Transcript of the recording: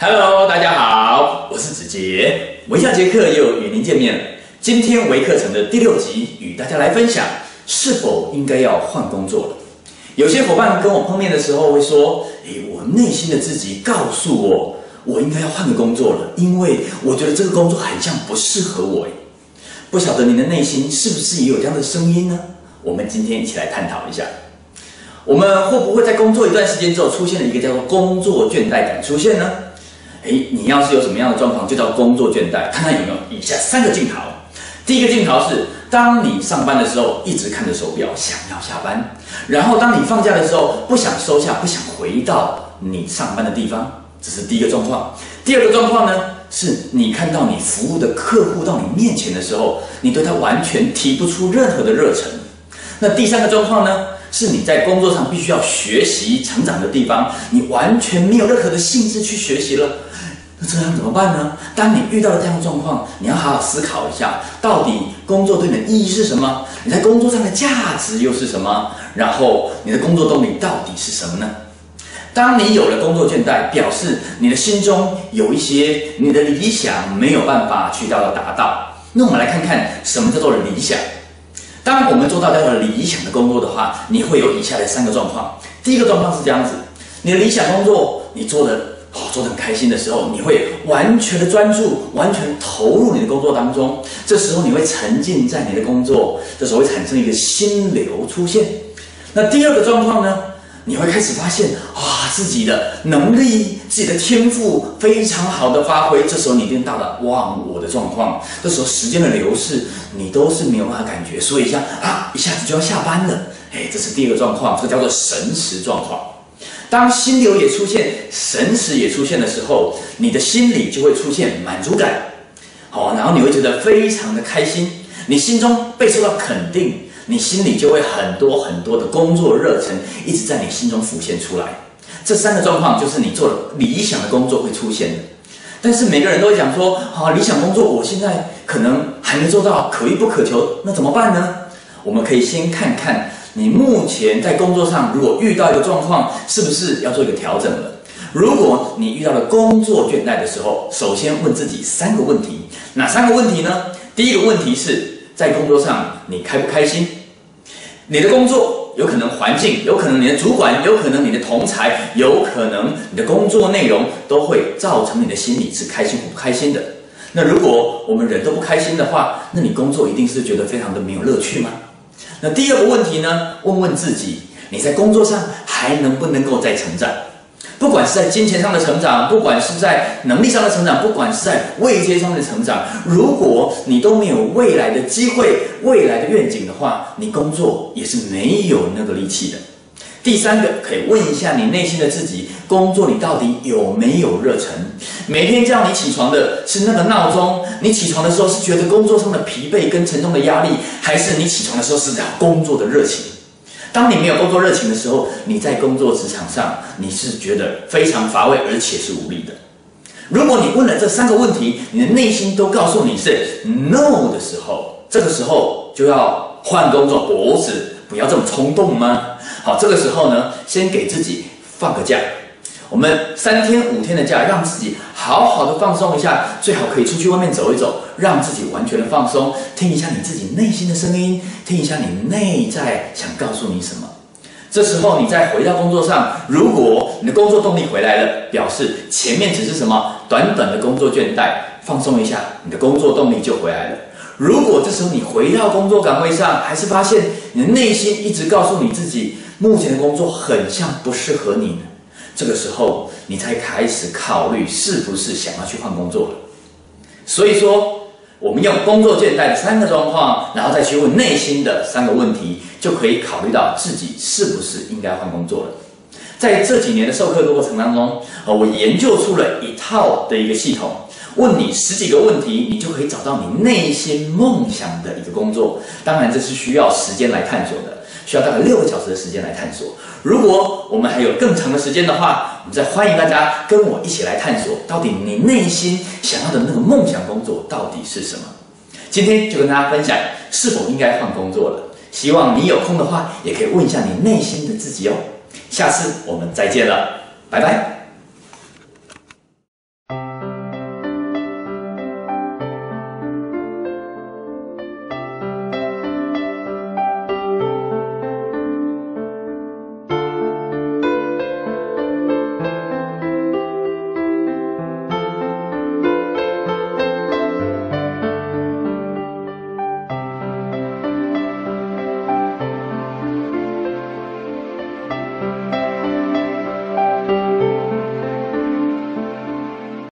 Hello， 大家好，我是子杰，微笑杰克又与您见面了。今天微课程的第6集，与大家来分享是否应该要换工作了。有些伙伴跟我碰面的时候会说：“我内心的自己告诉我，我应该要换个工作了，因为我觉得这个工作很像不适合我。”不晓得你的内心是不是也有这样的声音呢？我们今天一起来探讨一下。我们会不会在工作一段时间之后，出现了一个叫做工作倦怠感出现呢？你要是有什么样的状况，就叫工作倦怠。看看有没有以下3个镜头。第一个镜头是，当你上班的时候，一直看着手表，想要下班；然后当你放假的时候，不想收下，不想回到你上班的地方。这是第一个状况。第二个状况呢，是你看到你服务的客户到你面前的时候，你对他完全提不出任何的热忱。那第3个状况呢，是你在工作上必须要学习成长的地方，你完全没有任何的兴致去学习了。那这样怎么办呢？当你遇到了这样的状况，你要好好思考一下，到底工作对你的意义是什么？你在工作上的价值又是什么？然后你的工作动力到底是什么呢？当你有了工作倦怠，表示你的心中有一些你的理想没有办法去达到。那我们来看看什么叫做理想。当我们做到这样的理想的工作的话，你会有以下的3个状况。第一个状况是这样子：你的理想工作你做得很开心的时候，你会完全的专注，完全投入你的工作当中。这时候你会沉浸在你的工作，这时候会产生一个心流出现。那第二个状况呢，你会开始发现自己的能力、自己的天赋非常好的发挥。这时候你一定到了忘我的状况。这时候时间的流逝，你都是没有办法感觉，所以一下子就要下班了。这是第二个状况，这叫做神驰状况。当心流也出现，神驰也出现的时候，你的心里就会出现满足感，然后你会觉得非常的开心，你心中被受到肯定，你心里就会很多的工作热忱一直在你心中浮现出来。这3个状况就是你做理想的工作会出现的。但是每个人都会讲说，理想工作我现在可能还没做到，可遇不可求，那怎么办呢？我们可以先看看你目前在工作上如果遇到一个状况，是不是要做一个调整了？如果你遇到了工作倦怠的时候，首先问自己3个问题。哪3个问题呢？第一个问题是，在工作上你开不开心？你的工作有可能环境，有可能你的主管，有可能你的同侪，有可能你的工作内容都会造成你的心理是开心或不开心的。那如果我们人都不开心的话，那你工作一定是觉得非常的没有乐趣吗？那第二个问题呢，问问自己，你在工作上还能不能够再成长？不管是在金钱上的成长，不管是在能力上的成长，不管是在位阶上的成长，如果你都没有未来的机会、未来的愿景的话，你工作也是没有那个力气的。第3个，可以问一下你内心的自己，工作你到底有没有热忱？每天叫你起床的是那个闹钟，你起床的时候是觉得工作上的疲惫跟沉重的压力，还是你起床的时候是工作的热情？当你没有工作热情的时候，你在工作职场上你是觉得非常乏味，而且是无力的。如果你问了这3个问题，你的内心都告诉你是 no 的时候，这个时候就要换工作，不要这么冲动吗？好，这个时候呢，先给自己放个假，我们3天5天的假，让自己好好的放松一下，最好可以出去外面走一走，让自己完全的放松，听一下你自己内心的声音，听一下你内在想告诉你什么。这时候你再回到工作上，如果你的工作动力回来了，表示前面只是什么短短的工作倦怠，放松一下，你的工作动力就回来了。如果这时候你回到工作岗位上，还是发现你的内心一直告诉你自己，目前的工作很像不适合你呢，这个时候你才开始考虑是不是想要去换工作了。所以说，我们用工作倦怠的3个状况，然后再去问内心的3个问题，就可以考虑到自己是不是应该换工作了。在这几年的授课过程当中，我研究出了一套的一个系统，问你10几个问题，你就可以找到你内心梦想的一个工作。当然，这是需要时间来探索的，需要大概6个小时的时间来探索。如果我们还有更长的时间的话，我们再欢迎大家跟我一起来探索，到底你内心想要的那个梦想工作到底是什么。今天就跟大家分享是否应该换工作了。希望你有空的话，也可以问一下你内心的自己哦。下次我们再见了，拜拜。